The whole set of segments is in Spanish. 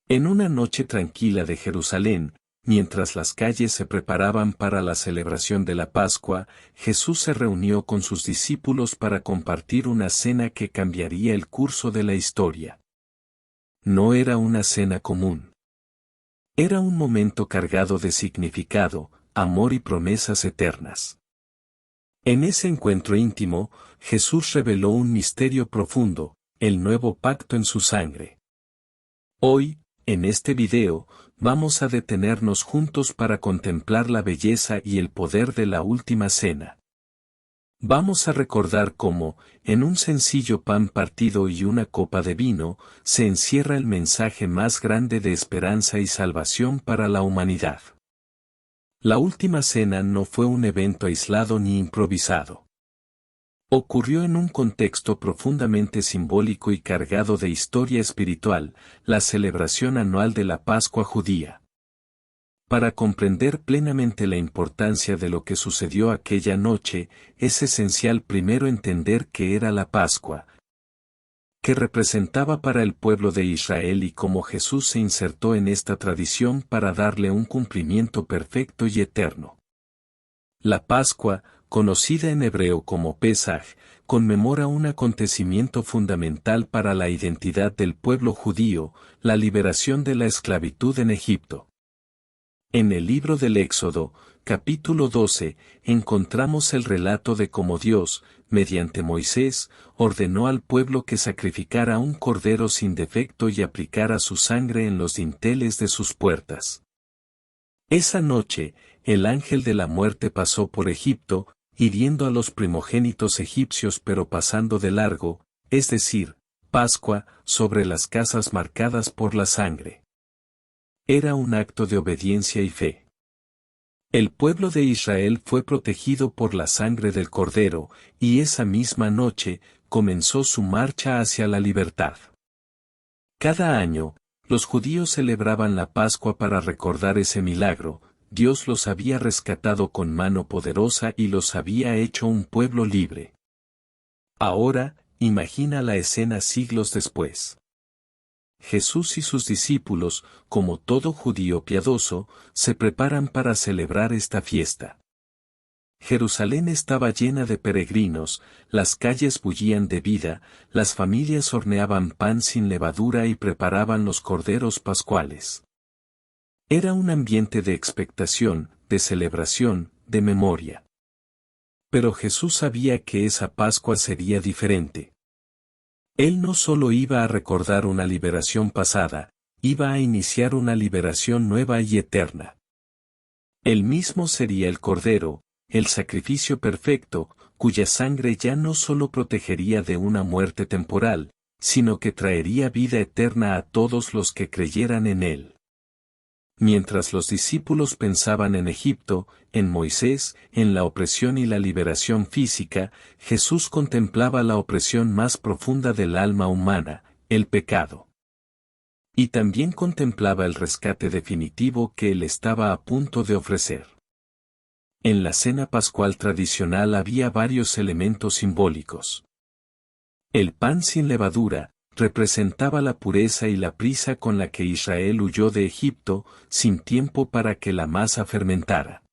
En una noche tranquila de Jerusalén, mientras las calles se preparaban para la celebración de la Pascua, Jesús se reunió con sus discípulos para compartir una cena que cambiaría el curso de la historia. No era una cena común. Era un momento cargado de significado, amor y promesas eternas. En ese encuentro íntimo, Jesús reveló un misterio profundo, el nuevo pacto en su sangre. Hoy, en este video, vamos a detenernos juntos para contemplar la belleza y el poder de la última cena. Vamos a recordar cómo, en un sencillo pan partido y una copa de vino, se encierra el mensaje más grande de esperanza y salvación para la humanidad. La última cena no fue un evento aislado ni improvisado. Ocurrió en un contexto profundamente simbólico y cargado de historia espiritual, la celebración anual de la Pascua judía. Para comprender plenamente la importancia de lo que sucedió aquella noche, es esencial primero entender qué era la Pascua, que representaba para el pueblo de Israel y cómo Jesús se insertó en esta tradición para darle un cumplimiento perfecto y eterno. La Pascua, conocida en hebreo como Pesaj, conmemora un acontecimiento fundamental para la identidad del pueblo judío, la liberación de la esclavitud en Egipto. En el libro del Éxodo, capítulo 12, encontramos el relato de cómo Dios, mediante Moisés, ordenó al pueblo que sacrificara un cordero sin defecto y aplicara su sangre en los dinteles de sus puertas. Esa noche, el ángel de la muerte pasó por Egipto, hiriendo a los primogénitos egipcios pero pasando de largo, es decir, Pascua, sobre las casas marcadas por la sangre. Era un acto de obediencia y fe. El pueblo de Israel fue protegido por la sangre del Cordero, y esa misma noche, comenzó su marcha hacia la libertad. Cada año, los judíos celebraban la Pascua para recordar ese milagro. Dios los había rescatado con mano poderosa y los había hecho un pueblo libre. Ahora, imagina la escena siglos después. Jesús y sus discípulos, como todo judío piadoso, se preparan para celebrar esta fiesta. Jerusalén estaba llena de peregrinos, las calles bullían de vida, las familias horneaban pan sin levadura y preparaban los corderos pascuales. Era un ambiente de expectación, de celebración, de memoria. Pero Jesús sabía que esa Pascua sería diferente. Él no solo iba a recordar una liberación pasada, iba a iniciar una liberación nueva y eterna. Él mismo sería el Cordero, el sacrificio perfecto, cuya sangre ya no solo protegería de una muerte temporal, sino que traería vida eterna a todos los que creyeran en él. Mientras los discípulos pensaban en Egipto, en Moisés, en la opresión y la liberación física, Jesús contemplaba la opresión más profunda del alma humana, el pecado. Y también contemplaba el rescate definitivo que él estaba a punto de ofrecer. En la cena pascual tradicional había varios elementos simbólicos. El pan sin levadura representaba la pureza y la prisa con la que Israel huyó de Egipto, sin tiempo para que la masa fermentara.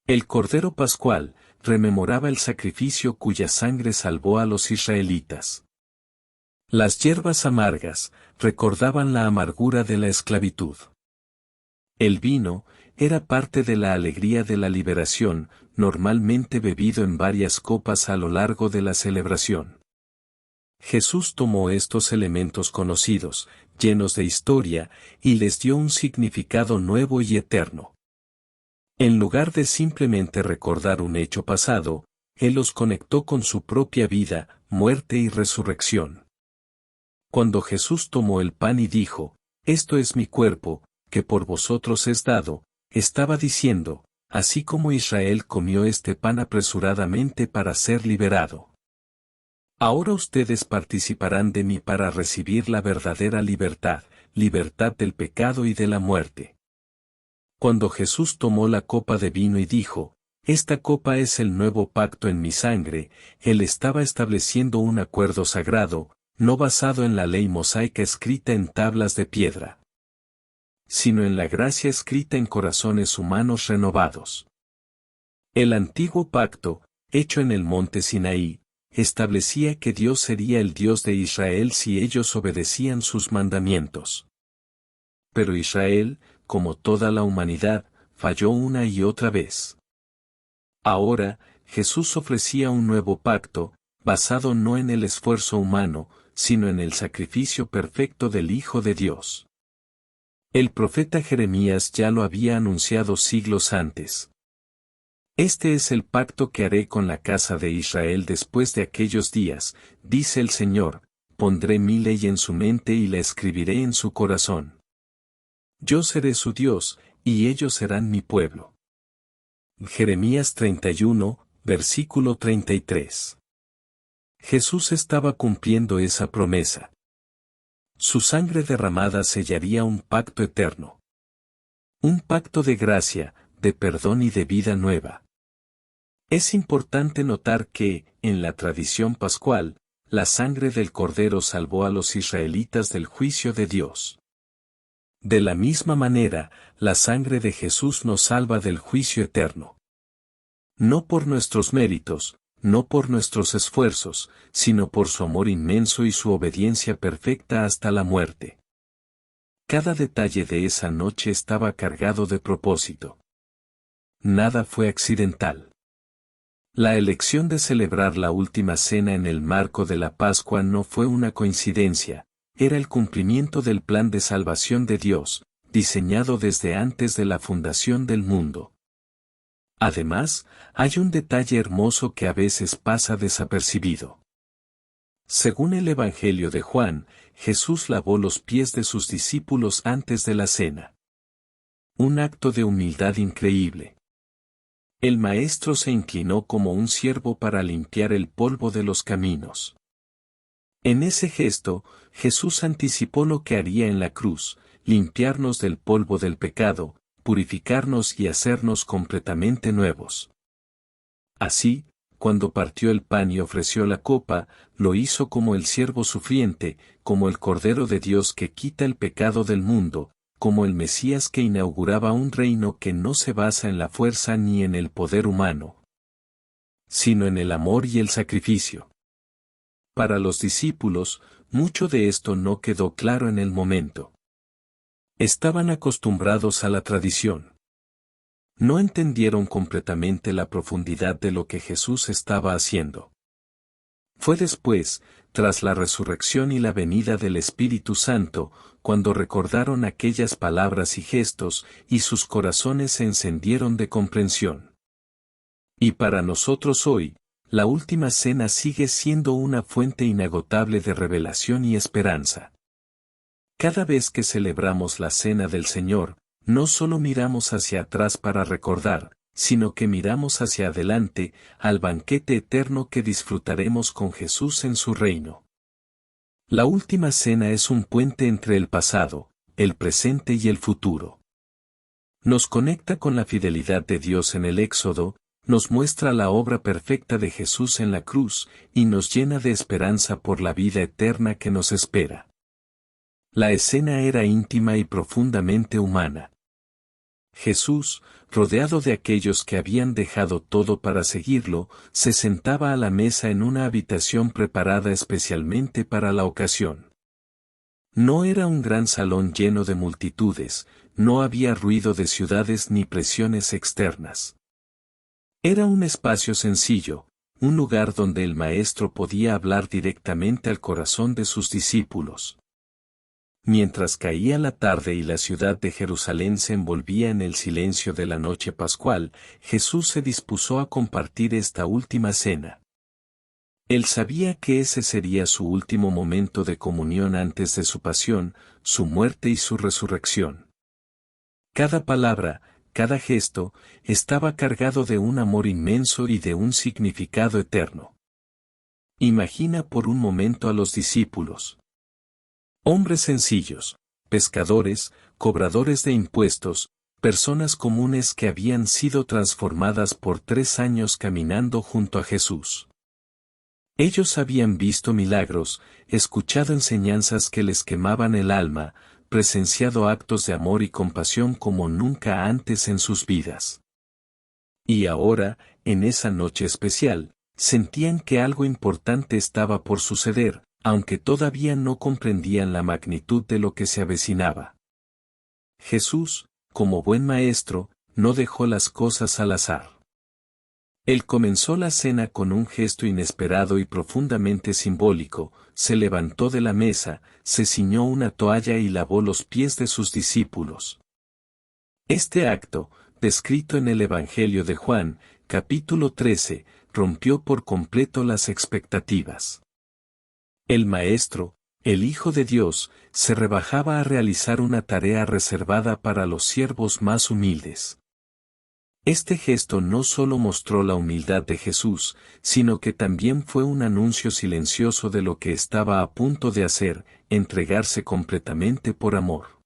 El Cordero Pascual rememoraba el sacrificio cuya sangre salvó a los israelitas. Las hierbas amargas recordaban la amargura de la esclavitud. El vino era parte de la alegría de la liberación, normalmente bebido en varias copas a lo largo de la celebración. Jesús tomó estos elementos conocidos, llenos de historia, y les dio un significado nuevo y eterno. En lugar de simplemente recordar un hecho pasado, Él los conectó con su propia vida, muerte y resurrección. Cuando Jesús tomó el pan y dijo, «Esto es mi cuerpo, que por vosotros es dado», estaba diciendo, así como Israel comió este pan apresuradamente para ser liberado. Ahora ustedes participarán de mí para recibir la verdadera libertad, libertad del pecado y de la muerte. Cuando Jesús tomó la copa de vino y dijo, «Esta copa es el nuevo pacto en mi sangre», Él estaba estableciendo un acuerdo sagrado, no basado en la ley mosaica escrita en tablas de piedra. sino en la gracia escrita en corazones humanos renovados. El antiguo pacto, hecho en el monte Sinaí, establecía que Dios sería el Dios de Israel si ellos obedecían sus mandamientos. Pero Israel, como toda la humanidad, falló una y otra vez. Ahora, Jesús ofrecía un nuevo pacto, basado no en el esfuerzo humano, sino en el sacrificio perfecto del Hijo de Dios. El profeta Jeremías ya lo había anunciado siglos antes. Este es el pacto que haré con la casa de Israel después de aquellos días, dice el Señor, pondré mi ley en su mente y la escribiré en su corazón. Yo seré su Dios, y ellos serán mi pueblo. Jeremías 31, versículo 33. Jesús estaba cumpliendo esa promesa. Su sangre derramada sellaría un pacto eterno. Un pacto de gracia, de perdón y de vida nueva. Es importante notar que, en la tradición pascual, la sangre del Cordero salvó a los israelitas del juicio de Dios. De la misma manera, la sangre de Jesús nos salva del juicio eterno. No por nuestros méritos, no por nuestros esfuerzos, sino por su amor inmenso y su obediencia perfecta hasta la muerte. Cada detalle de esa noche estaba cargado de propósito. Nada fue accidental. La elección de celebrar la última cena en el marco de la Pascua no fue una coincidencia, era el cumplimiento del plan de salvación de Dios, diseñado desde antes de la fundación del mundo. Además, hay un detalle hermoso que a veces pasa desapercibido. Según el Evangelio de Juan, Jesús lavó los pies de sus discípulos antes de la cena. Un acto de humildad increíble. El Maestro se inclinó como un siervo para limpiar el polvo de los caminos. En ese gesto, Jesús anticipó lo que haría en la cruz, limpiarnos del polvo del pecado, purificarnos y hacernos completamente nuevos. Así, cuando partió el pan y ofreció la copa, lo hizo como el siervo sufriente, como el Cordero de Dios que quita el pecado del mundo, como el Mesías que inauguraba un reino que no se basa en la fuerza ni en el poder humano, sino en el amor y el sacrificio. Para los discípulos, mucho de esto no quedó claro en el momento. Estaban acostumbrados a la tradición. No entendieron completamente la profundidad de lo que Jesús estaba haciendo. Fue después, tras la resurrección y la venida del Espíritu Santo, cuando recordaron aquellas palabras y gestos, y sus corazones se encendieron de comprensión. Y para nosotros hoy, la última cena sigue siendo una fuente inagotable de revelación y esperanza. Cada vez que celebramos la cena del Señor, no solo miramos hacia atrás para recordar, sino que miramos hacia adelante, al banquete eterno que disfrutaremos con Jesús en su reino. La última cena es un puente entre el pasado, el presente y el futuro. Nos conecta con la fidelidad de Dios en el Éxodo, nos muestra la obra perfecta de Jesús en la cruz, y nos llena de esperanza por la vida eterna que nos espera. La escena era íntima y profundamente humana. Jesús, rodeado de aquellos que habían dejado todo para seguirlo, se sentaba a la mesa en una habitación preparada especialmente para la ocasión. No era un gran salón lleno de multitudes, no había ruido de ciudades ni presiones externas. Era un espacio sencillo, un lugar donde el Maestro podía hablar directamente al corazón de sus discípulos. Mientras caía la tarde y la ciudad de Jerusalén se envolvía en el silencio de la noche pascual, Jesús se dispuso a compartir esta última cena. Él sabía que ese sería su último momento de comunión antes de su pasión, su muerte y su resurrección. Cada palabra, cada gesto, estaba cargado de un amor inmenso y de un significado eterno. Imagina por un momento a los discípulos. Hombres sencillos, pescadores, cobradores de impuestos, personas comunes que habían sido transformadas por 3 años caminando junto a Jesús. Ellos habían visto milagros, escuchado enseñanzas que les quemaban el alma, presenciado actos de amor y compasión como nunca antes en sus vidas. Y ahora, en esa noche especial, sentían que algo importante estaba por suceder, aunque todavía no comprendían la magnitud de lo que se avecinaba. Jesús, como buen maestro, no dejó las cosas al azar. Él comenzó la cena con un gesto inesperado y profundamente simbólico, se levantó de la mesa, se ciñó una toalla y lavó los pies de sus discípulos. Este acto, descrito en el Evangelio de Juan, capítulo 13, rompió por completo las expectativas. El Maestro, el Hijo de Dios, se rebajaba a realizar una tarea reservada para los siervos más humildes. Este gesto no solo mostró la humildad de Jesús, sino que también fue un anuncio silencioso de lo que estaba a punto de hacer, entregarse completamente por amor.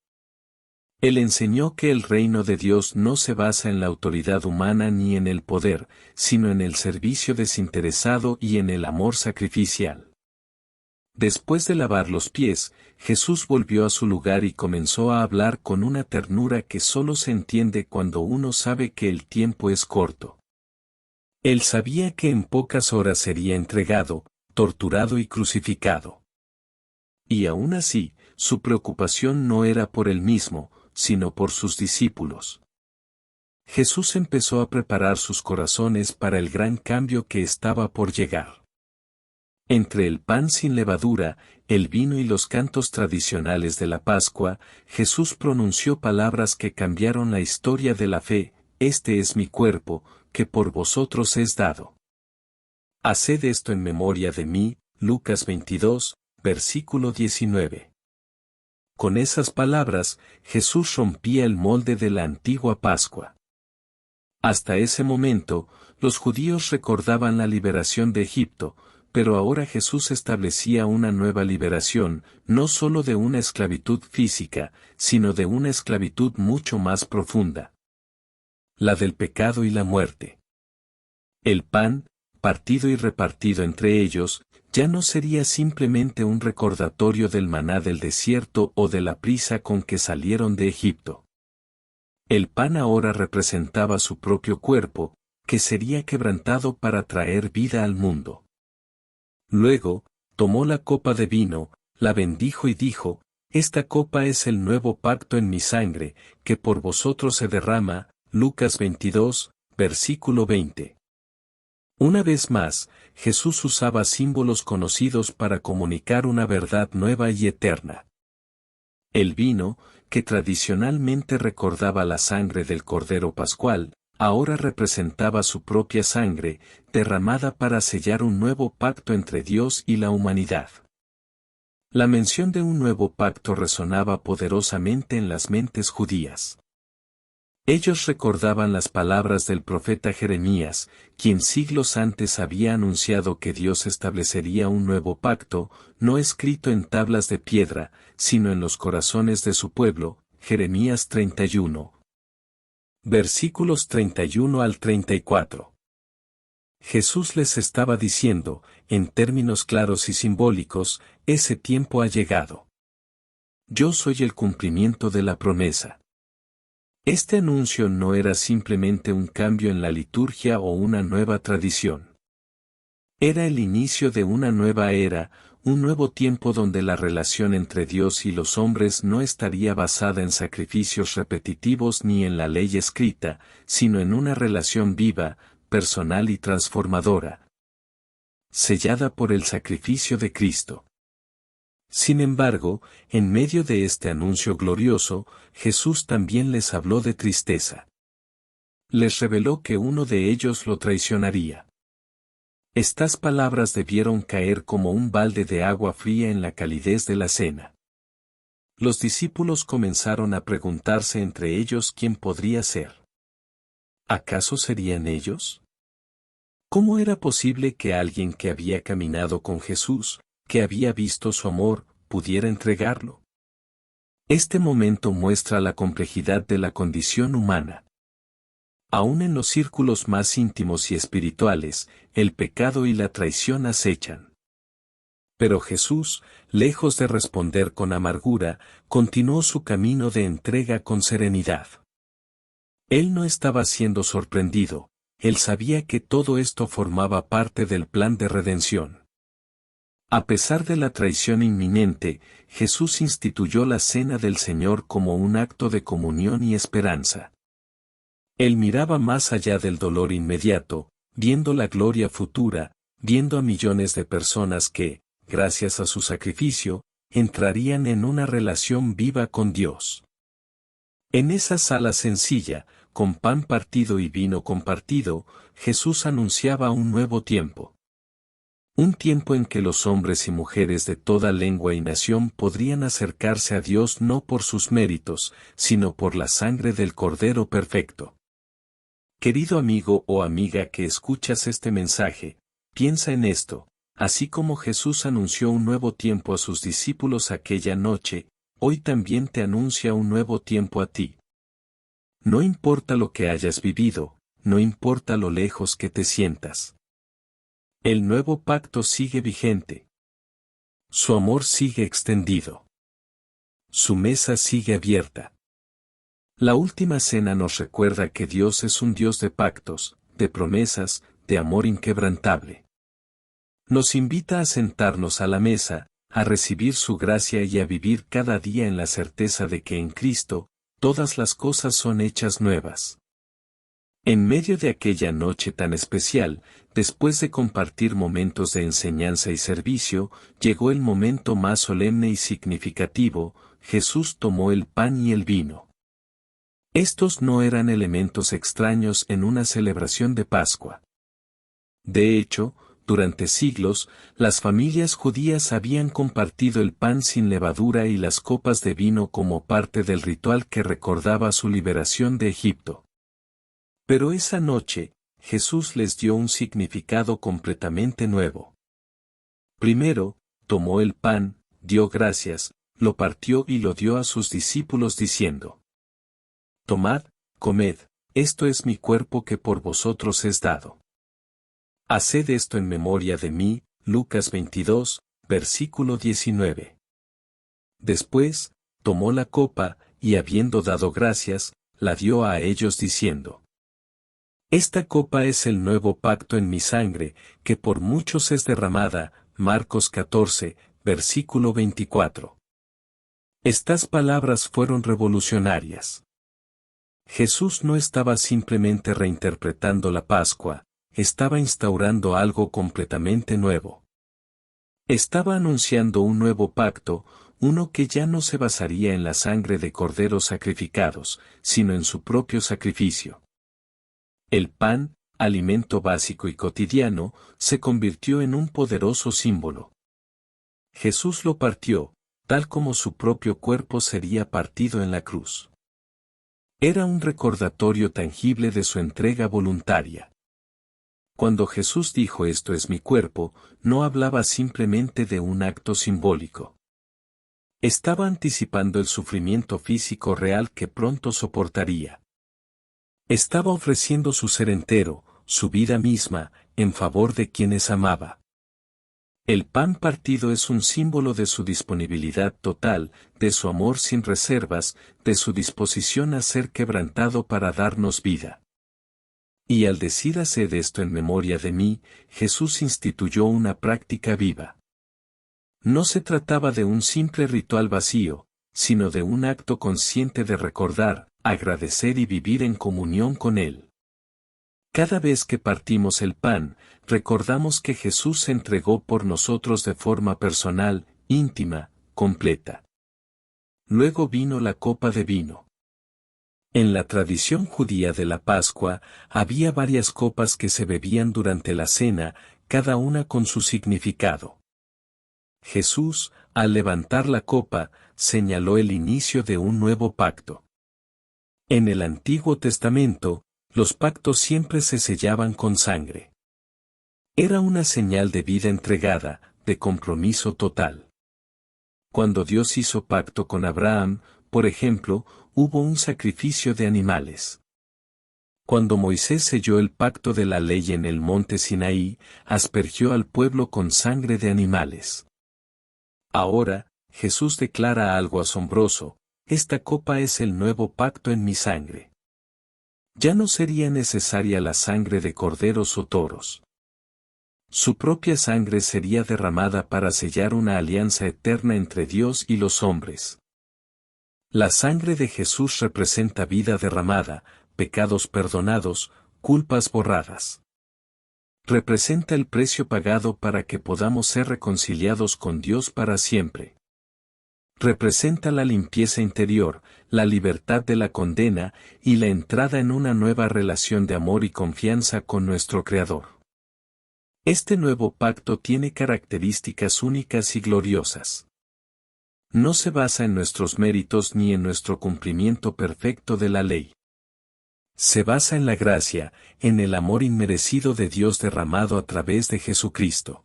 Él enseñó que el reino de Dios no se basa en la autoridad humana ni en el poder, sino en el servicio desinteresado y en el amor sacrificial. Después de lavar los pies, Jesús volvió a su lugar y comenzó a hablar con una ternura que solo se entiende cuando uno sabe que el tiempo es corto. Él sabía que en pocas horas sería entregado, torturado y crucificado. Y aún así, su preocupación no era por él mismo, sino por sus discípulos. Jesús empezó a preparar sus corazones para el gran cambio que estaba por llegar. Entre el pan sin levadura, el vino y los cantos tradicionales de la Pascua, Jesús pronunció palabras que cambiaron la historia de la fe: este es mi cuerpo, que por vosotros es dado. Haced esto en memoria de mí, Lucas 22, versículo 19. Con esas palabras, Jesús rompía el molde de la antigua Pascua. Hasta ese momento, los judíos recordaban la liberación de Egipto, pero ahora Jesús establecía una nueva liberación, no solo de una esclavitud física, sino de una esclavitud mucho más profunda. La del pecado y la muerte. El pan, partido y repartido entre ellos, ya no sería simplemente un recordatorio del maná del desierto o de la prisa con que salieron de Egipto. El pan ahora representaba su propio cuerpo, que sería quebrantado para traer vida al mundo. Luego, tomó la copa de vino, la bendijo y dijo: esta copa es el nuevo pacto en mi sangre, que por vosotros se derrama. Lucas 22, versículo 20. Una vez más, Jesús usaba símbolos conocidos para comunicar una verdad nueva y eterna. El vino, que tradicionalmente recordaba la sangre del Cordero Pascual, ahora representaba su propia sangre, derramada para sellar un nuevo pacto entre Dios y la humanidad. La mención de un nuevo pacto resonaba poderosamente en las mentes judías. Ellos recordaban las palabras del profeta Jeremías, quien siglos antes había anunciado que Dios establecería un nuevo pacto, no escrito en tablas de piedra, sino en los corazones de su pueblo. Jeremías 31. Versículos 31 al 34. Jesús les estaba diciendo, en términos claros y simbólicos: ese tiempo ha llegado. Yo soy el cumplimiento de la promesa. Este anuncio no era simplemente un cambio en la liturgia o una nueva tradición. Era el inicio de una nueva era, un nuevo tiempo donde la relación entre Dios y los hombres no estaría basada en sacrificios repetitivos ni en la ley escrita, sino en una relación viva, personal y transformadora, sellada por el sacrificio de Cristo. Sin embargo, en medio de este anuncio glorioso, Jesús también les habló de tristeza. Les reveló que uno de ellos lo traicionaría. Estas palabras debieron caer como un balde de agua fría en la calidez de la cena. Los discípulos comenzaron a preguntarse entre ellos quién podría ser. ¿Acaso serían ellos? ¿Cómo era posible que alguien que había caminado con Jesús, que había visto su amor, pudiera entregarlo? Este momento muestra la complejidad de la condición humana. Aún en los círculos más íntimos y espirituales, el pecado y la traición acechan. Pero Jesús, lejos de responder con amargura, continuó su camino de entrega con serenidad. Él no estaba siendo sorprendido, él sabía que todo esto formaba parte del plan de redención. A pesar de la traición inminente, Jesús instituyó la cena del Señor como un acto de comunión y esperanza. Él miraba más allá del dolor inmediato, viendo la gloria futura, viendo a millones de personas que, gracias a su sacrificio, entrarían en una relación viva con Dios. En esa sala sencilla, con pan partido y vino compartido, Jesús anunciaba un nuevo tiempo. Un tiempo en que los hombres y mujeres de toda lengua y nación podrían acercarse a Dios no por sus méritos, sino por la sangre del Cordero perfecto. Querido amigo o amiga que escuchas este mensaje, piensa en esto, así como Jesús anunció un nuevo tiempo a sus discípulos aquella noche, hoy también te anuncia un nuevo tiempo a ti. No importa lo que hayas vivido, no importa lo lejos que te sientas. El nuevo pacto sigue vigente. Su amor sigue extendido. Su mesa sigue abierta. La última cena nos recuerda que Dios es un Dios de pactos, de promesas, de amor inquebrantable. Nos invita a sentarnos a la mesa, a recibir su gracia y a vivir cada día en la certeza de que en Cristo, todas las cosas son hechas nuevas. En medio de aquella noche tan especial, después de compartir momentos de enseñanza y servicio, llegó el momento más solemne y significativo, Jesús tomó el pan y el vino. Estos no eran elementos extraños en una celebración de Pascua. De hecho, durante siglos, las familias judías habían compartido el pan sin levadura y las copas de vino como parte del ritual que recordaba su liberación de Egipto. Pero esa noche, Jesús les dio un significado completamente nuevo. Primero, tomó el pan, dio gracias, lo partió y lo dio a sus discípulos diciendo: Tomad, comed, esto es mi cuerpo que por vosotros es dado. Haced esto en memoria de mí, Lucas 22, versículo 19. Después, tomó la copa, y habiendo dado gracias, la dio a ellos diciendo: Esta copa es el nuevo pacto en mi sangre, que por muchos es derramada, Marcos 14, versículo 24. Estas palabras fueron revolucionarias. Jesús no estaba simplemente reinterpretando la Pascua, estaba instaurando algo completamente nuevo. Estaba anunciando un nuevo pacto, uno que ya no se basaría en la sangre de corderos sacrificados, sino en su propio sacrificio. El pan, alimento básico y cotidiano, se convirtió en un poderoso símbolo. Jesús lo partió, tal como su propio cuerpo sería partido en la cruz. Era un recordatorio tangible de su entrega voluntaria. Cuando Jesús dijo esto es mi cuerpo, no hablaba simplemente de un acto simbólico. Estaba anticipando el sufrimiento físico real que pronto soportaría. Estaba ofreciendo su ser entero, su vida misma, en favor de quienes amaba. El pan partido es un símbolo de su disponibilidad total, de su amor sin reservas, de su disposición a ser quebrantado para darnos vida. Y al decir haced esto en memoria de mí, Jesús instituyó una práctica viva. No se trataba de un simple ritual vacío, sino de un acto consciente de recordar, agradecer y vivir en comunión con Él. Cada vez que partimos el pan, recordamos que Jesús se entregó por nosotros de forma personal, íntima, completa. Luego vino la copa de vino. En la tradición judía de la Pascua, había varias copas que se bebían durante la cena, cada una con su significado. Jesús, al levantar la copa, señaló el inicio de un nuevo pacto. En el Antiguo Testamento, los pactos siempre se sellaban con sangre. Era una señal de vida entregada, de compromiso total. Cuando Dios hizo pacto con Abraham, por ejemplo, hubo un sacrificio de animales. Cuando Moisés selló el pacto de la ley en el monte Sinaí, aspergió al pueblo con sangre de animales. Ahora, Jesús declara algo asombroso: esta copa es el nuevo pacto en mi sangre. Ya no sería necesaria la sangre de corderos o toros. Su propia sangre sería derramada para sellar una alianza eterna entre Dios y los hombres. La sangre de Jesús representa vida derramada, pecados perdonados, culpas borradas. Representa el precio pagado para que podamos ser reconciliados con Dios para siempre. Representa la limpieza interior, la libertad de la condena y la entrada en una nueva relación de amor y confianza con nuestro Creador. Este nuevo pacto tiene características únicas y gloriosas. No se basa en nuestros méritos ni en nuestro cumplimiento perfecto de la ley. Se basa en la gracia, en el amor inmerecido de Dios derramado a través de Jesucristo.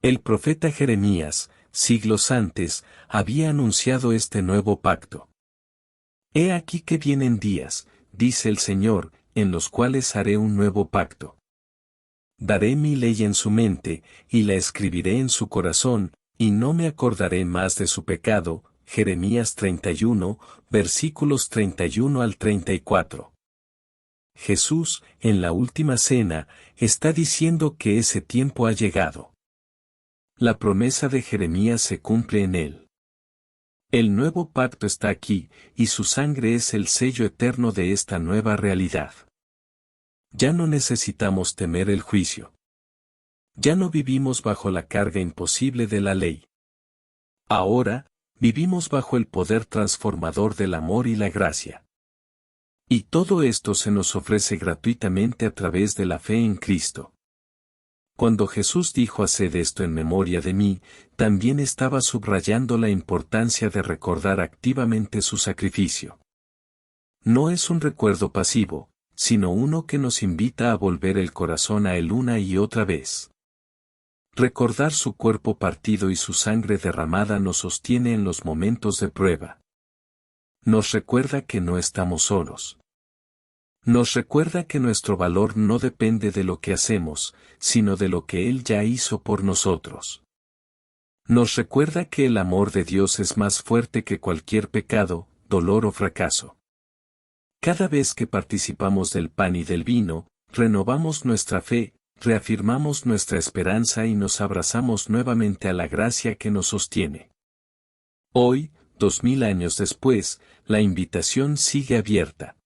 El profeta Jeremías, siglos antes, había anunciado este nuevo pacto. He aquí que vienen días, dice el Señor, en los cuales haré un nuevo pacto. Daré mi ley en su mente, y la escribiré en su corazón, y no me acordaré más de su pecado. Jeremías 31, versículos 31 al 34. Jesús, en la última cena, está diciendo que ese tiempo ha llegado. La promesa de Jeremías se cumple en él. El nuevo pacto está aquí, y su sangre es el sello eterno de esta nueva realidad. Ya no necesitamos temer el juicio. Ya no vivimos bajo la carga imposible de la ley. Ahora, vivimos bajo el poder transformador del amor y la gracia. Y todo esto se nos ofrece gratuitamente a través de la fe en Cristo. Cuando Jesús dijo haced esto en memoria de mí, también estaba subrayando la importancia de recordar activamente su sacrificio. No es un recuerdo pasivo, sino uno que nos invita a volver el corazón a él una y otra vez. Recordar su cuerpo partido y su sangre derramada nos sostiene en los momentos de prueba. Nos recuerda que no estamos solos. Nos recuerda que nuestro valor no depende de lo que hacemos, sino de lo que Él ya hizo por nosotros. Nos recuerda que el amor de Dios es más fuerte que cualquier pecado, dolor o fracaso. Cada vez que participamos del pan y del vino, renovamos nuestra fe, reafirmamos nuestra esperanza y nos abrazamos nuevamente a la gracia que nos sostiene. Hoy, 2000 años después, la invitación sigue abierta.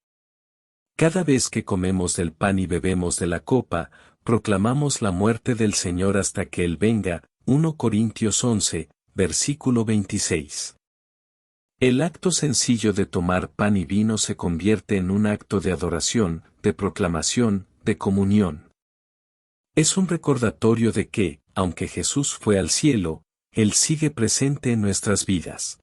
Cada vez que comemos del pan y bebemos de la copa, proclamamos la muerte del Señor hasta que Él venga. 1 Corintios 11, versículo 26. El acto sencillo de tomar pan y vino se convierte en un acto de adoración, de proclamación, de comunión. Es un recordatorio de que, aunque Jesús fue al cielo, Él sigue presente en nuestras vidas.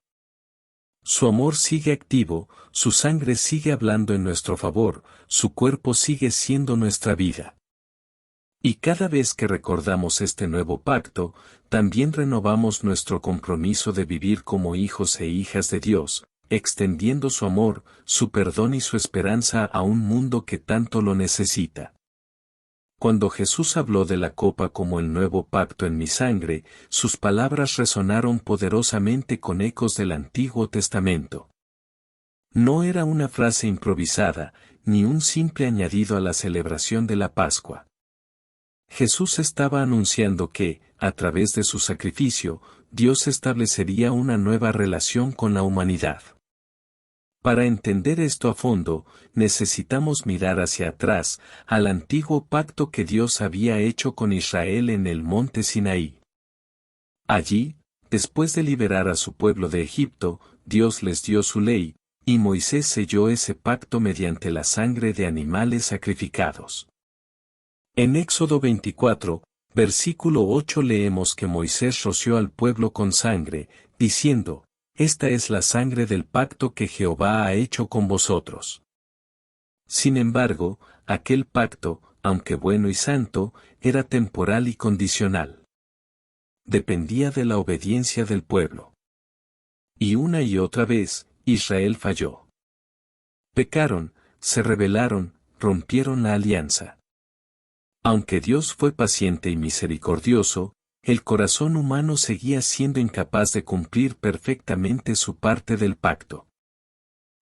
Su amor sigue activo, su sangre sigue hablando en nuestro favor, su cuerpo sigue siendo nuestra vida. Y cada vez que recordamos este nuevo pacto, también renovamos nuestro compromiso de vivir como hijos e hijas de Dios, extendiendo su amor, su perdón y su esperanza a un mundo que tanto lo necesita. Cuando Jesús habló de la copa como el nuevo pacto en mi sangre, sus palabras resonaron poderosamente con ecos del Antiguo Testamento. No era una frase improvisada, ni un simple añadido a la celebración de la Pascua. Jesús estaba anunciando que, a través de su sacrificio, Dios establecería una nueva relación con la humanidad. Para entender esto a fondo, necesitamos mirar hacia atrás, al antiguo pacto que Dios había hecho con Israel en el monte Sinaí. Allí, después de liberar a su pueblo de Egipto, Dios les dio su ley, y Moisés selló ese pacto mediante la sangre de animales sacrificados. En Éxodo 24, versículo 8 leemos que Moisés roció al pueblo con sangre, diciendo: esta es la sangre del pacto que Jehová ha hecho con vosotros. Sin embargo, aquel pacto, aunque bueno y santo, era temporal y condicional. Dependía de la obediencia del pueblo. Y una y otra vez, Israel falló. Pecaron, se rebelaron, rompieron la alianza. Aunque Dios fue paciente y misericordioso, el corazón humano seguía siendo incapaz de cumplir perfectamente su parte del pacto.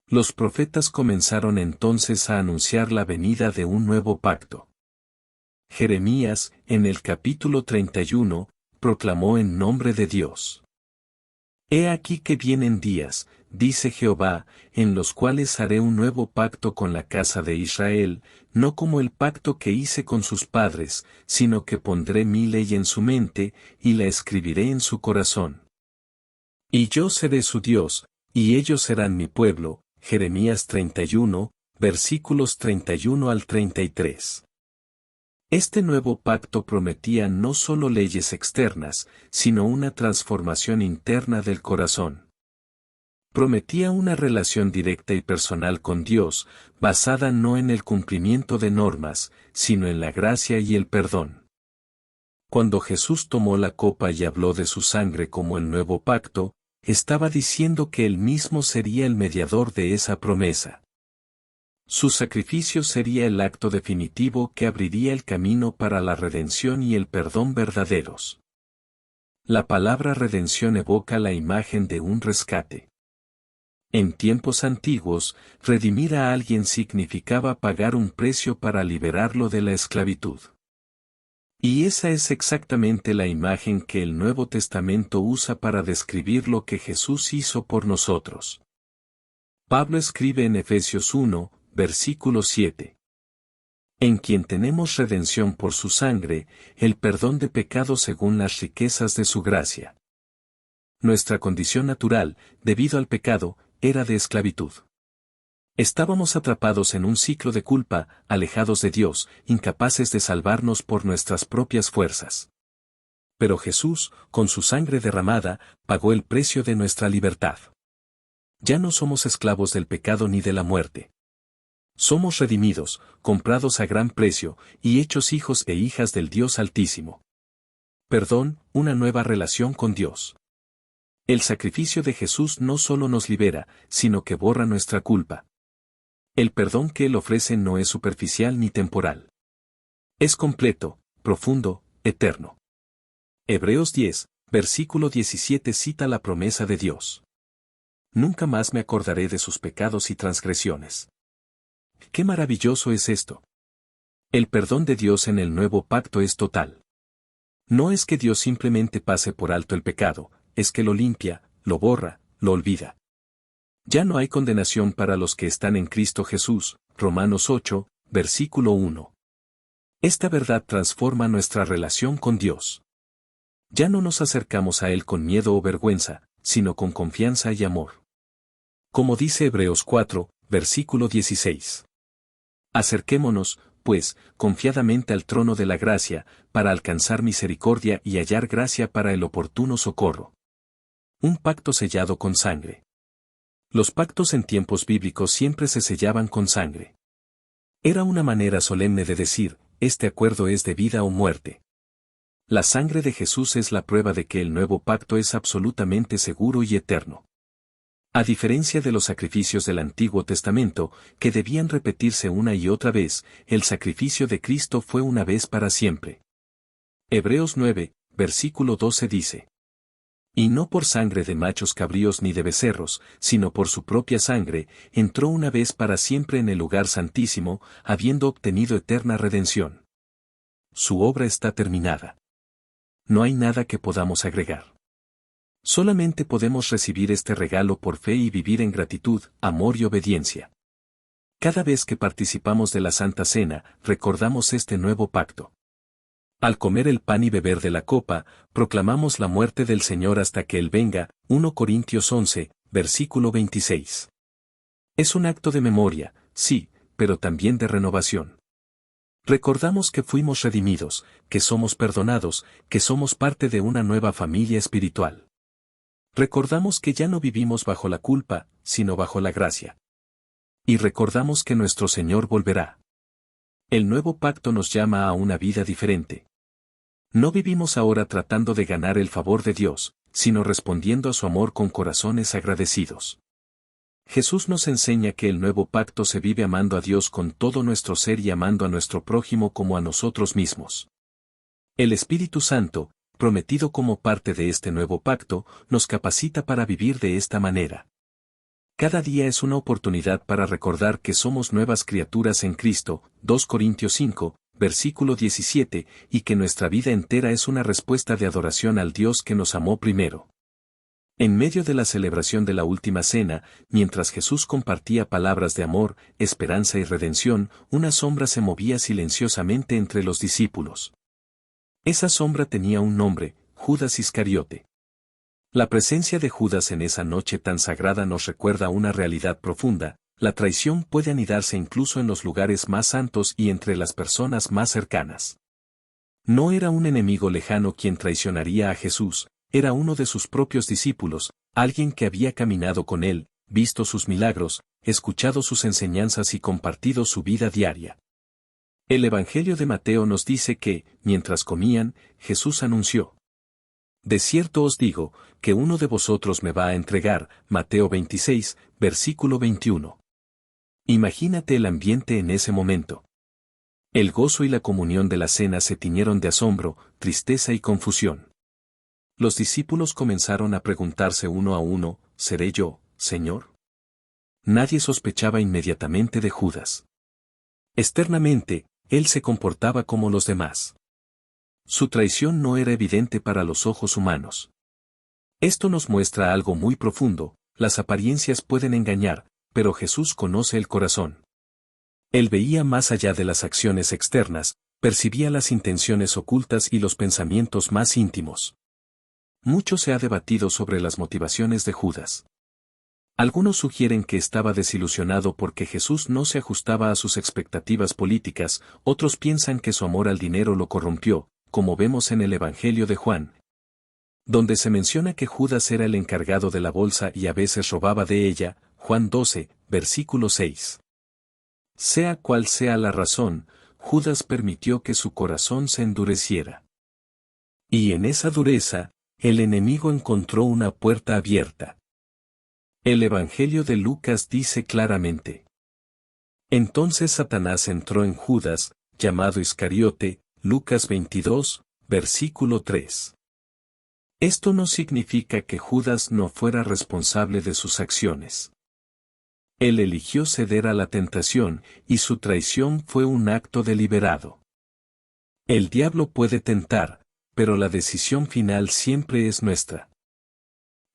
Los profetas comenzaron entonces a anunciar la venida de un nuevo pacto. Jeremías, en el capítulo 31, proclamó en nombre de Dios: He aquí que vienen días, dice Jehová, en los cuales haré un nuevo pacto con la casa de Israel, no como el pacto que hice con sus padres, sino que pondré mi ley en su mente, y la escribiré en su corazón. Y yo seré su Dios, y ellos serán mi pueblo. Jeremías 31, versículos 31 al 33. Este nuevo pacto prometía no solo leyes externas, sino una transformación interna del corazón. Prometía una relación directa y personal con Dios, basada no en el cumplimiento de normas, sino en la gracia y el perdón. Cuando Jesús tomó la copa y habló de su sangre como el nuevo pacto, estaba diciendo que él mismo sería el mediador de esa promesa. Su sacrificio sería el acto definitivo que abriría el camino para la redención y el perdón verdaderos. La palabra redención evoca la imagen de un rescate. En tiempos antiguos, redimir a alguien significaba pagar un precio para liberarlo de la esclavitud. Y esa es exactamente la imagen que el Nuevo Testamento usa para describir lo que Jesús hizo por nosotros. Pablo escribe en Efesios 1, versículo 7. En quien tenemos redención por su sangre, el perdón de pecados según las riquezas de su gracia. Nuestra condición natural, debido al pecado, era de esclavitud. Estábamos atrapados en un ciclo de culpa, alejados de Dios, incapaces de salvarnos por nuestras propias fuerzas. Pero Jesús, con su sangre derramada, pagó el precio de nuestra libertad. Ya no somos esclavos del pecado ni de la muerte. Somos redimidos, comprados a gran precio, y hechos hijos e hijas del Dios Altísimo. Perdón, una nueva relación con Dios. El sacrificio de Jesús no solo nos libera, sino que borra nuestra culpa. El perdón que Él ofrece no es superficial ni temporal. Es completo, profundo, eterno. Hebreos 10, versículo 17 cita la promesa de Dios. Nunca más me acordaré de sus pecados y transgresiones. ¡Qué maravilloso es esto! El perdón de Dios en el nuevo pacto es total. No es que Dios simplemente pase por alto el pecado, es que lo limpia, lo borra, lo olvida. Ya no hay condenación para los que están en Cristo Jesús, Romanos 8, versículo 1. Esta verdad transforma nuestra relación con Dios. Ya no nos acercamos a Él con miedo o vergüenza, sino con confianza y amor. Como dice Hebreos 4, versículo 16. Acerquémonos, pues, confiadamente al trono de la gracia, para alcanzar misericordia y hallar gracia para el oportuno socorro. Un pacto sellado con sangre. Los pactos en tiempos bíblicos siempre se sellaban con sangre. Era una manera solemne de decir, este acuerdo es de vida o muerte. La sangre de Jesús es la prueba de que el nuevo pacto es absolutamente seguro y eterno. A diferencia de los sacrificios del Antiguo Testamento, que debían repetirse una y otra vez, el sacrificio de Cristo fue una vez para siempre. Hebreos 9, versículo 12 dice: Y no por sangre de machos cabríos ni de becerros, sino por su propia sangre, entró una vez para siempre en el lugar santísimo, habiendo obtenido eterna redención. Su obra está terminada. No hay nada que podamos agregar. Solamente podemos recibir este regalo por fe y vivir en gratitud, amor y obediencia. Cada vez que participamos de la Santa Cena, recordamos este nuevo pacto. Al comer el pan y beber de la copa, proclamamos la muerte del Señor hasta que Él venga. 1 Corintios 11, versículo 26. Es un acto de memoria, sí, pero también de renovación. Recordamos que fuimos redimidos, que somos perdonados, que somos parte de una nueva familia espiritual. Recordamos que ya no vivimos bajo la culpa, sino bajo la gracia. Y recordamos que nuestro Señor volverá. El nuevo pacto nos llama a una vida diferente. No vivimos ahora tratando de ganar el favor de Dios, sino respondiendo a su amor con corazones agradecidos. Jesús nos enseña que el nuevo pacto se vive amando a Dios con todo nuestro ser y amando a nuestro prójimo como a nosotros mismos. El Espíritu Santo, prometido como parte de este nuevo pacto, nos capacita para vivir de esta manera. Cada día es una oportunidad para recordar que somos nuevas criaturas en Cristo, 2 Corintios 5, versículo 17, y que nuestra vida entera es una respuesta de adoración al Dios que nos amó primero. En medio de la celebración de la última cena, mientras Jesús compartía palabras de amor, esperanza y redención, una sombra se movía silenciosamente entre los discípulos. Esa sombra tenía un nombre, Judas Iscariote. La presencia de Judas en esa noche tan sagrada nos recuerda una realidad profunda: la traición puede anidarse incluso en los lugares más santos y entre las personas más cercanas. No era un enemigo lejano quien traicionaría a Jesús, era uno de sus propios discípulos, alguien que había caminado con él, visto sus milagros, escuchado sus enseñanzas y compartido su vida diaria. El Evangelio de Mateo nos dice que, mientras comían, Jesús anunció: de cierto os digo, que uno de vosotros me va a entregar. Mateo 26, versículo 21. Imagínate el ambiente en ese momento. El gozo y la comunión de la cena se tiñeron de asombro, tristeza y confusión. Los discípulos comenzaron a preguntarse uno a uno: ¿seré yo, Señor? Nadie sospechaba inmediatamente de Judas. Externamente, él se comportaba como los demás. Su traición no era evidente para los ojos humanos. Esto nos muestra algo muy profundo: las apariencias pueden engañar, pero Jesús conoce el corazón. Él veía más allá de las acciones externas, percibía las intenciones ocultas y los pensamientos más íntimos. Mucho se ha debatido sobre las motivaciones de Judas. Algunos sugieren que estaba desilusionado porque Jesús no se ajustaba a sus expectativas políticas, otros piensan que su amor al dinero lo corrompió, como vemos en el Evangelio de Juan, donde se menciona que Judas era el encargado de la bolsa y a veces robaba de ella, Juan 12, versículo 6. Sea cual sea la razón, Judas permitió que su corazón se endureciera. Y en esa dureza, el enemigo encontró una puerta abierta. El Evangelio de Lucas dice claramente: entonces Satanás entró en Judas, llamado Iscariote. Lucas 22, versículo 3. Esto no significa que Judas no fuera responsable de sus acciones. Él eligió ceder a la tentación, y su traición fue un acto deliberado. El diablo puede tentar, pero la decisión final siempre es nuestra.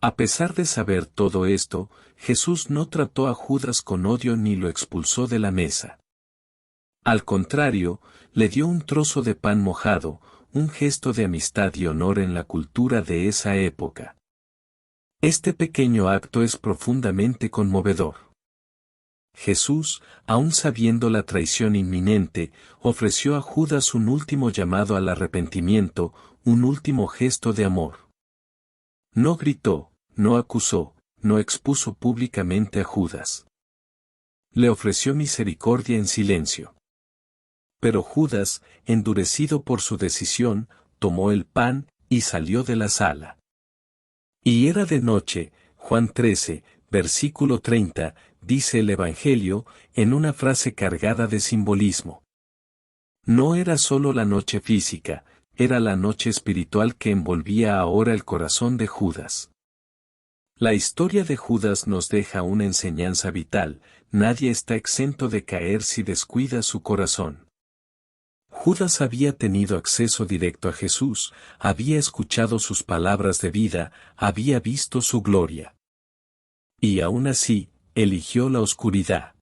A pesar de saber todo esto, Jesús no trató a Judas con odio ni lo expulsó de la mesa. Al contrario, le dio un trozo de pan mojado, un gesto de amistad y honor en la cultura de esa época. Este pequeño acto es profundamente conmovedor. Jesús, aun sabiendo la traición inminente, ofreció a Judas un último llamado al arrepentimiento, un último gesto de amor. No gritó, no acusó, no expuso públicamente a Judas. Le ofreció misericordia en silencio. Pero Judas, endurecido por su decisión, tomó el pan y salió de la sala. Y era de noche. Juan 13, versículo 30, dice el Evangelio, en una frase cargada de simbolismo. No era solo la noche física, era la noche espiritual que envolvía ahora el corazón de Judas. La historia de Judas nos deja una enseñanza vital: nadie está exento de caer si descuida su corazón. Judas había tenido acceso directo a Jesús, había escuchado sus palabras de vida, había visto su gloria. Y aún así, eligió la oscuridad.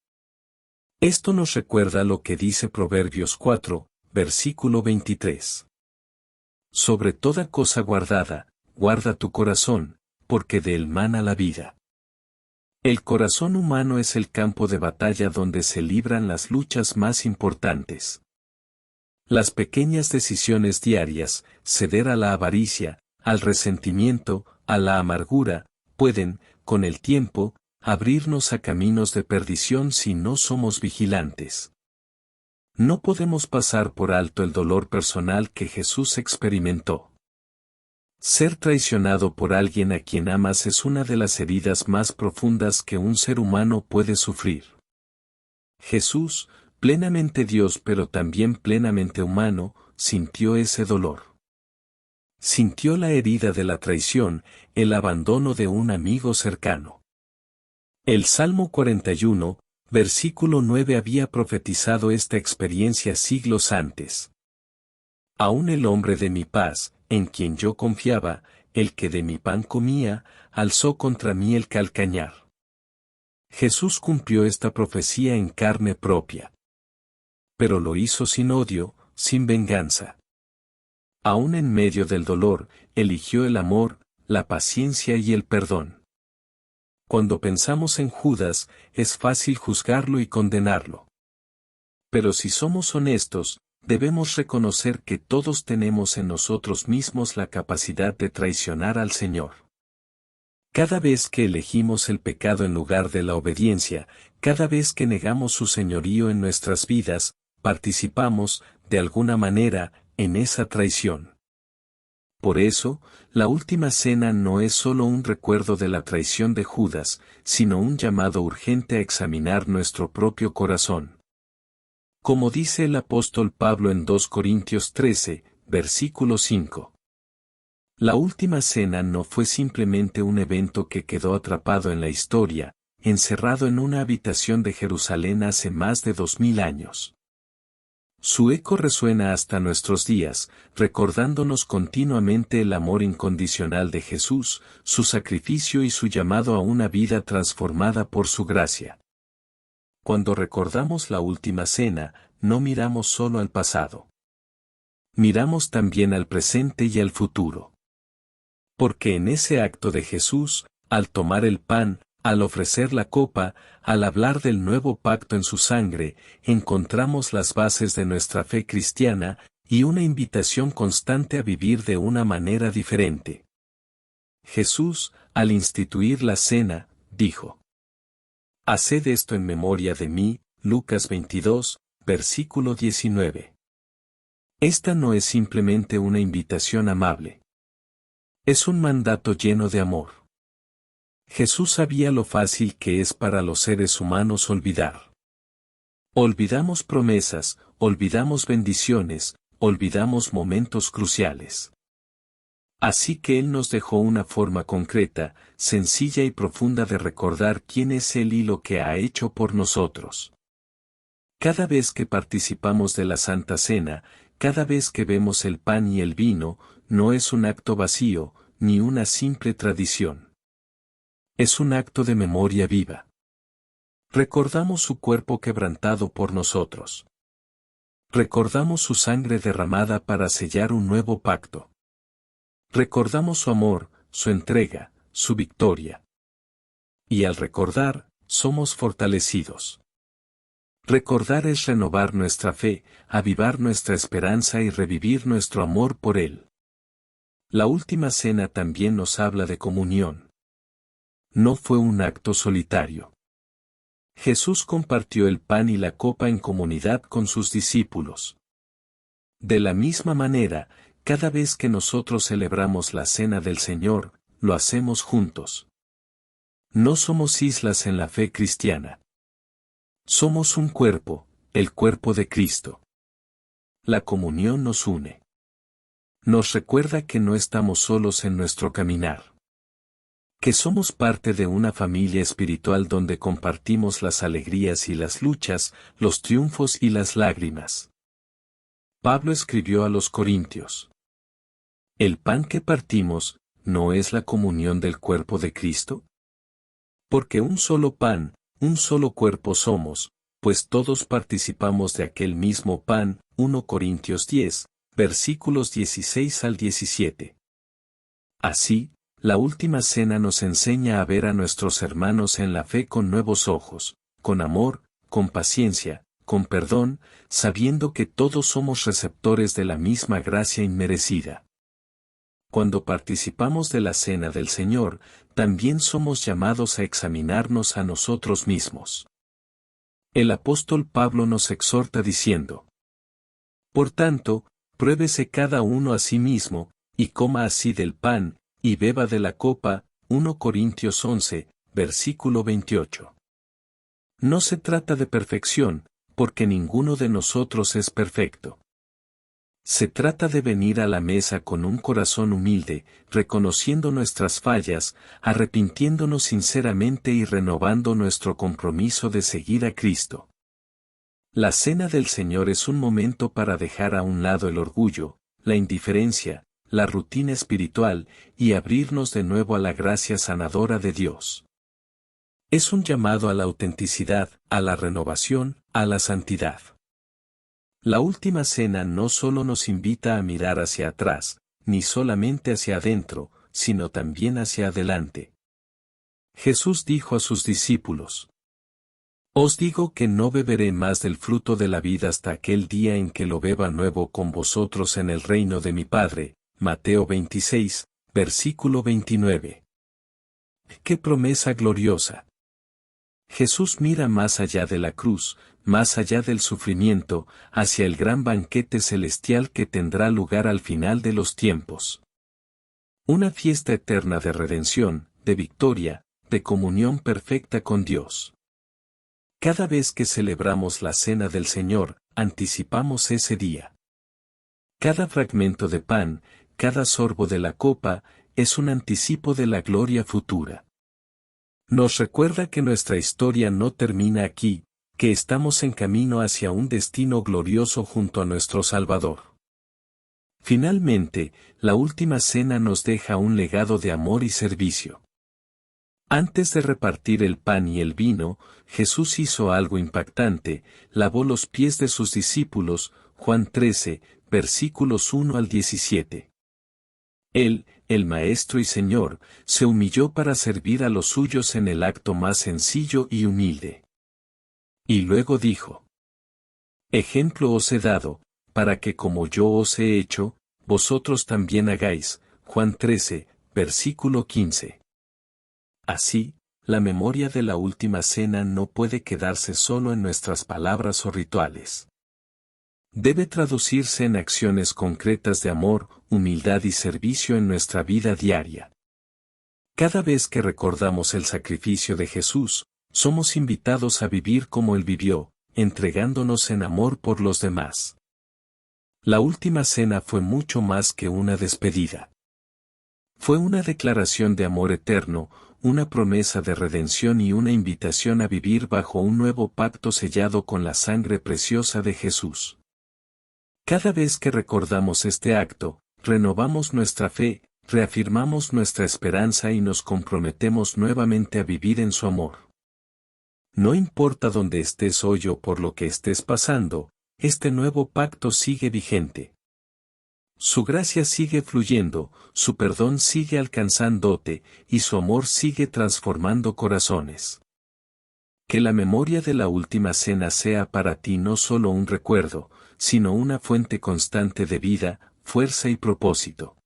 Esto nos recuerda lo que dice Proverbios 4, versículo 23. Sobre toda cosa guardada, guarda tu corazón, porque de él mana la vida. El corazón humano es el campo de batalla donde se libran las luchas más importantes. Las pequeñas decisiones diarias, ceder a la avaricia, al resentimiento, a la amargura, pueden, con el tiempo, abrirnos a caminos de perdición si no somos vigilantes. No podemos pasar por alto el dolor personal que Jesús experimentó. Ser traicionado por alguien a quien amas es una de las heridas más profundas que un ser humano puede sufrir. Jesús, plenamente Dios pero también plenamente humano, sintió ese dolor. Sintió la herida de la traición, el abandono de un amigo cercano. El Salmo 41, versículo 9 había profetizado esta experiencia siglos antes. Aún el hombre de mi paz, en quien yo confiaba, el que de mi pan comía, alzó contra mí el calcañar. Jesús cumplió esta profecía en carne propia. Pero lo hizo sin odio, sin venganza. Aún en medio del dolor, eligió el amor, la paciencia y el perdón. Cuando pensamos en Judas, es fácil juzgarlo y condenarlo. Pero si somos honestos, debemos reconocer que todos tenemos en nosotros mismos la capacidad de traicionar al Señor. Cada vez que elegimos el pecado en lugar de la obediencia, cada vez que negamos su señorío en nuestras vidas, participamos, de alguna manera, en esa traición. Por eso, la última cena no es solo un recuerdo de la traición de Judas, sino un llamado urgente a examinar nuestro propio corazón. Como dice el apóstol Pablo en 2 Corintios 13, versículo 5. La última cena no fue simplemente un evento que quedó atrapado en la historia, encerrado en una habitación de Jerusalén hace más de 2000 años. Su eco resuena hasta nuestros días, recordándonos continuamente el amor incondicional de Jesús, su sacrificio y su llamado a una vida transformada por su gracia. Cuando recordamos la última cena, no miramos solo al pasado. Miramos también al presente y al futuro. Porque en ese acto de Jesús, al tomar el pan, al ofrecer la copa, al hablar del nuevo pacto en su sangre, encontramos las bases de nuestra fe cristiana, y una invitación constante a vivir de una manera diferente. Jesús, al instituir la cena, dijo: Haced esto en memoria de mí, Lucas 22, versículo 19. Esta no es simplemente una invitación amable. Es un mandato lleno de amor. Jesús sabía lo fácil que es para los seres humanos olvidar. Olvidamos promesas, olvidamos bendiciones, olvidamos momentos cruciales. Así que Él nos dejó una forma concreta, sencilla y profunda de recordar quién es Él y lo que ha hecho por nosotros. Cada vez que participamos de la Santa Cena, cada vez que vemos el pan y el vino, no es un acto vacío, ni una simple tradición. Es un acto de memoria viva. Recordamos su cuerpo quebrantado por nosotros. Recordamos su sangre derramada para sellar un nuevo pacto. Recordamos su amor, su entrega, su victoria. Y al recordar, somos fortalecidos. Recordar es renovar nuestra fe, avivar nuestra esperanza y revivir nuestro amor por Él. La última cena también nos habla de comunión. No fue un acto solitario. Jesús compartió el pan y la copa en comunidad con sus discípulos. De la misma manera, cada vez que nosotros celebramos la cena del Señor, lo hacemos juntos. No somos islas en la fe cristiana. Somos un cuerpo, el cuerpo de Cristo. La comunión nos une. Nos recuerda que no estamos solos en nuestro caminar. Que somos parte de una familia espiritual donde compartimos las alegrías y las luchas, los triunfos y las lágrimas. Pablo escribió a los Corintios: ¿El pan que partimos, no es la comunión del cuerpo de Cristo? Porque un solo pan, un solo cuerpo somos, pues todos participamos de aquel mismo pan. 1 Corintios 10, versículos 16 al 17. Así, la última cena nos enseña a ver a nuestros hermanos en la fe con nuevos ojos, con amor, con paciencia, con perdón, sabiendo que todos somos receptores de la misma gracia inmerecida. Cuando participamos de la cena del Señor, también somos llamados a examinarnos a nosotros mismos. El apóstol Pablo nos exhorta diciendo: Por tanto, pruébese cada uno a sí mismo, y coma así del pan, y beba de la copa. 1 Corintios 11, versículo 28. No se trata de perfección, porque ninguno de nosotros es perfecto. Se trata de venir a la mesa con un corazón humilde, reconociendo nuestras fallas, arrepintiéndonos sinceramente y renovando nuestro compromiso de seguir a Cristo. La Cena del Señor es un momento para dejar a un lado el orgullo, la indiferencia, la rutina espiritual, y abrirnos de nuevo a la gracia sanadora de Dios. Es un llamado a la autenticidad, a la renovación, a la santidad. La última cena no solo nos invita a mirar hacia atrás, ni solamente hacia adentro, sino también hacia adelante. Jesús dijo a sus discípulos: Os digo que no beberé más del fruto de la vida hasta aquel día en que lo beba nuevo con vosotros en el reino de mi Padre. Mateo 26, versículo 29. ¡Qué promesa gloriosa! Jesús mira más allá de la cruz, más allá del sufrimiento, hacia el gran banquete celestial que tendrá lugar al final de los tiempos. Una fiesta eterna de redención, de victoria, de comunión perfecta con Dios. Cada vez que celebramos la Cena del Señor, anticipamos ese día. Cada fragmento de pan, cada sorbo de la copa, es un anticipo de la gloria futura. Nos recuerda que nuestra historia no termina aquí, que estamos en camino hacia un destino glorioso junto a nuestro Salvador. Finalmente, la última cena nos deja un legado de amor y servicio. Antes de repartir el pan y el vino, Jesús hizo algo impactante: lavó los pies de sus discípulos. Juan 13, versículos 1 al 17. Él, el Maestro y Señor, se humilló para servir a los suyos en el acto más sencillo y humilde. Y luego dijo: Ejemplo os he dado, para que como yo os he hecho, vosotros también hagáis. Juan 13, versículo 15. Así, la memoria de la última cena no puede quedarse solo en nuestras palabras o rituales. Debe traducirse en acciones concretas de amor, humildad y servicio en nuestra vida diaria. Cada vez que recordamos el sacrificio de Jesús, somos invitados a vivir como Él vivió, entregándonos en amor por los demás. La última cena fue mucho más que una despedida. Fue una declaración de amor eterno, una promesa de redención y una invitación a vivir bajo un nuevo pacto sellado con la sangre preciosa de Jesús. Cada vez que recordamos este acto, renovamos nuestra fe, reafirmamos nuestra esperanza y nos comprometemos nuevamente a vivir en su amor. No importa dónde estés hoy o por lo que estés pasando, este nuevo pacto sigue vigente. Su gracia sigue fluyendo, su perdón sigue alcanzándote, y su amor sigue transformando corazones. Que la memoria de la última cena sea para ti no solo un recuerdo, sino una fuente constante de vida, fuerza y propósito.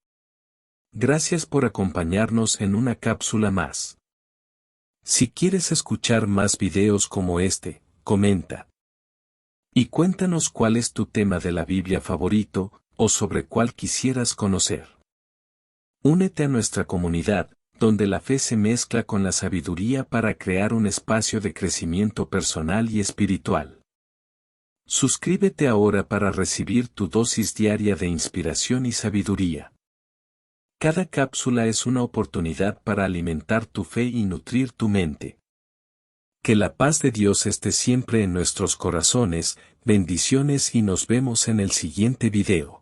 Gracias por acompañarnos en una cápsula más. Si quieres escuchar más videos como este, comenta. Y cuéntanos cuál es tu tema de la Biblia favorito, o sobre cuál quisieras conocer. Únete a nuestra comunidad, donde la fe se mezcla con la sabiduría para crear un espacio de crecimiento personal y espiritual. Suscríbete ahora para recibir tu dosis diaria de inspiración y sabiduría. Cada cápsula es una oportunidad para alimentar tu fe y nutrir tu mente. Que la paz de Dios esté siempre en nuestros corazones. Bendiciones y nos vemos en el siguiente video.